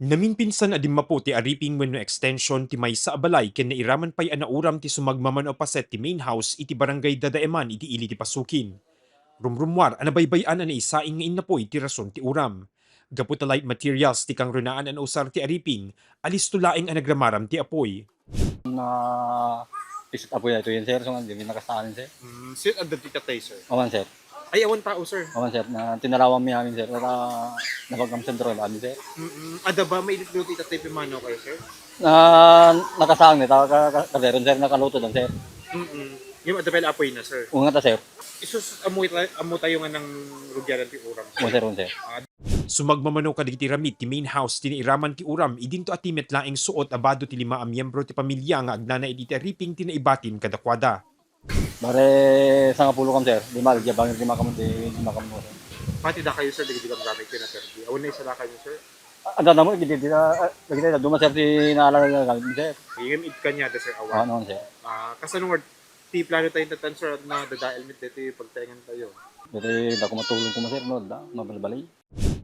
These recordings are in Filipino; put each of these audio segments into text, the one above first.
Naminpinsan na dimmapo ti Ariping wenno extension ti maysa a balay ken nairaman pay a nauram ti sumagmaman o paset ti main house iti barangay Dadaeman iti ili ti Pasuquin. Rumrumwar a nabaybay-an a naisaing nga innapoy ti rason ti uram. Gapu ta light materials ti kang runaan an usar ti Ariping, alis tulaing a nagramaram ti apoy. Na isip apo ya ito yun sir, so nga hindi nakasaan sir. Sir, ang dati katay, sir. Awan sir, Ay, awan tao, sir. awan sir, na tinarawang mi namin sir, para napagkam sentro namin sir. Ada ba may luti tatay pimano kayo, sir? Na nakasaan ni tawa kaderon sir, nakaluto doon sir. Yung ada pala apoy na, sir. Unga ta sir, Isus amo tayo nga ng rugyaran ti uram, un sir. Sumagmamano kadigiti ramit ti main house ti nairaman ti uram idinto atimet laeng suot abado ti 5 a miyembro ti pamilya nga agnanaed iti Ariping ti naibatin kadakwada. Bare sa nga pulo kam sir, di malagya bangin di makamon sir. Pati da kayo, sir, di ka gamit kayo na, sir. Awan na isa kayo, sir. Anda na mo, lagi na duma sir si naalala nga gamit mo sir. Yung id kanya, da, sir, awan. Ano sir, Kasanong word, ti plano tayo tatan, sir, na dadael mit dito pagtayangan tayo. dito da ko matulong ko mo sir, no, da, mabalbalay.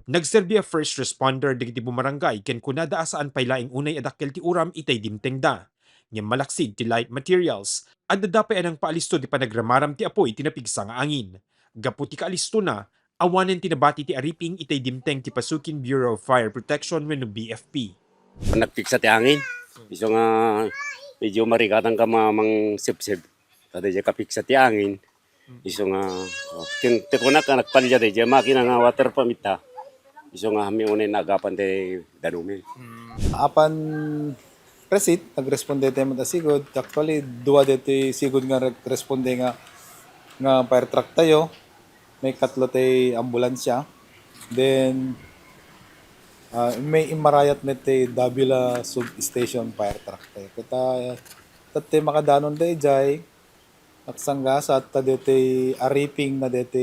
Nagserbi a first responder digiti bumarangay ken kunada asaan pay laing unay adakkel ti uram itay dimteng da. Ngem malaksid ti light materials, adda dapay anang paalisto ti panagramaram ti apoy tinapigsa nga angin. Gapu ti kaalisto na, awanen tinabati ti Ariping itay dimteng ti Pasuquin Bureau of Fire Protection wenno BFP. Nagpiksa ti angin. Iso nga medyo marikatang ka mamang sip-sip. Kada dya kapiksa ti angin. Iso nga tikunak ka nagpalya dya makina nga water pamita. Iso nga kami unay nagapan ti danumi. Apan presit nagresponde tayo mata sigod. Actually duwa dito sigod nga responde nga fire truck tayo. May katlo tay ambulansya. Then may imarayat met tay Davila substation fire truck tayo. Kita tate makadanon day jay naksangga sa ta dito Ariping na dito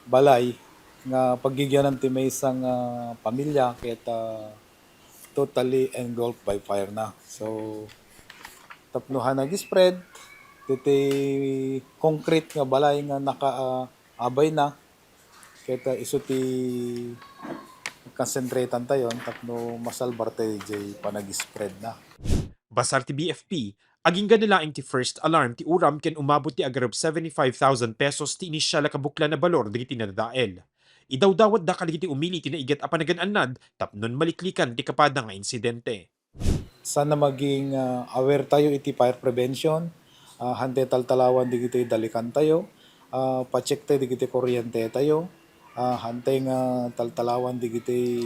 balay nga paggigyanan ti may isang pamilya kita totally engulfed by fire na. So tapnuhan nag-spread dito concrete nga balay nga nakaabay na kita iso ti concentratean tayon tapno masalbar tayo jay panag-spread na. Basar ti BFP, aging ganilaing ti first alarm ti uram ken umabot ti agarup 75,000 pesos ti inisyal a kabukla na balor digiti nadadael. Idawdawat da kaligiti umili ti naigat a panagan-annad tapnon maliklikan ti kapada nga insidente. Sana maging aware tayo iti fire prevention, hante taltalawan digiti dalikan tayo, pa-check tayo digiti kuryente tayo, hante nga taltalawan digiti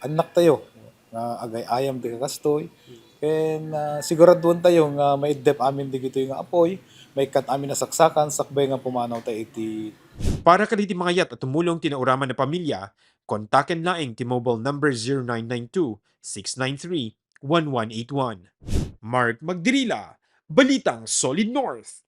anak tayo, nga agay ayam ti kakastoy, ken siguraduhan tayo nga maidep amin digiti nga apoy, may kat amin na saksakan, sakbay nga pumanaw tayo iti. Para kaliti mga yat at tumulong tinauraman na pamilya, kontaken laing ti mobile number 0992-693-1181. Mark Magdirila, Balitang Solid North.